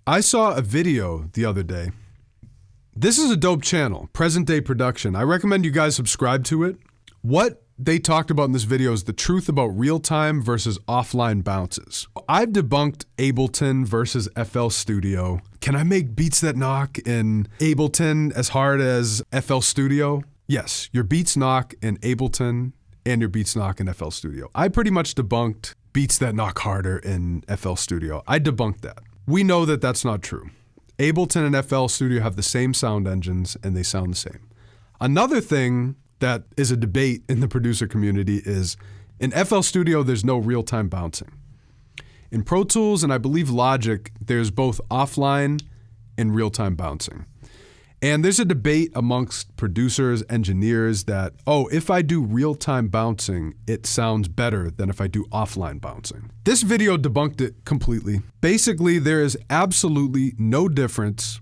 I saw a video the other day. This is a dope channel, Present Day Production. I recommend you guys subscribe to it. What they talked about in this video is the truth about real-time versus offline bounces. I've debunked Ableton versus FL Studio. Can I make beats that knock in Ableton as hard as FL Studio? Yes, your beats knock in Ableton and your beats knock in FL Studio. I pretty much debunked beats that knock harder in FL Studio. I debunked that. We know that that's not true. Ableton and FL Studio have the same sound engines and they sound the same. Another thing that is a debate in the producer community is in FL Studio, there's no real-time bouncing. In Pro Tools and I believe Logic, there's both offline and real-time bouncing. And there's a debate amongst producers, engineers that, oh, if I do real-time bouncing, it sounds better than if I do offline bouncing. This video debunked it completely. Basically, there is absolutely no difference,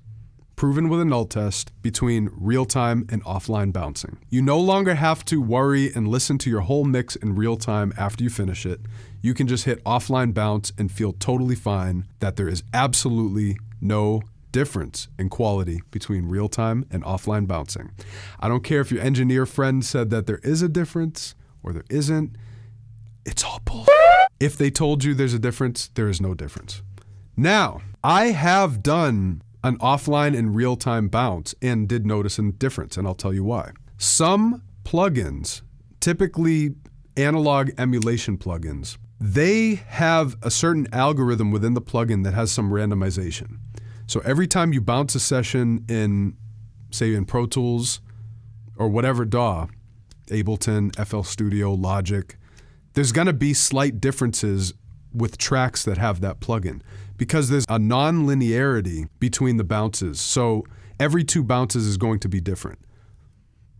proven with a null test, between real-time and offline bouncing. You no longer have to worry and listen to your whole mix in real time after you finish it. You can just hit offline bounce and feel totally fine that there is absolutely no difference in quality between real-time and offline bouncing. I don't care if your engineer friend said that there is a difference or there isn't. It's all bull. If they told you there's a difference, there is no difference. Now, I have done an offline and real-time bounce and did notice a difference, and I'll tell you why. Some plugins, typically analog emulation plugins, they have a certain algorithm within the plugin that has some randomization. So every time you bounce a session in, say in Pro Tools or whatever DAW, Ableton, FL Studio, Logic, there's gonna be slight differences with tracks that have that plugin because there's a non-linearity between the bounces. So every 2 bounces is going to be different.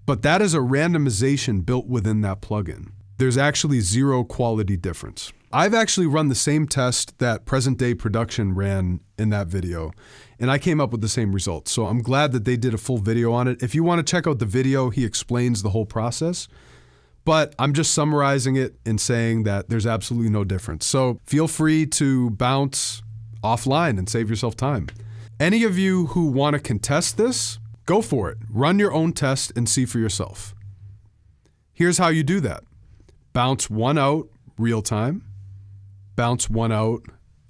But that is a randomization built within that plugin. There's actually 0 quality difference. I've actually run the same test that Present Day Production ran in that video, and I came up with the same results. So I'm glad that they did a full video on it. If you want to check out the video, he explains the whole process, but I'm just summarizing it and saying that there's absolutely no difference. So feel free to bounce offline and save yourself time. Any of you who want to contest this, go for it. Run your own test and see for yourself. Here's how you do that. Bounce one out real time, bounce one out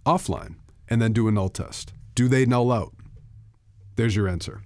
offline, and then do a null test. Do they null out? There's your answer.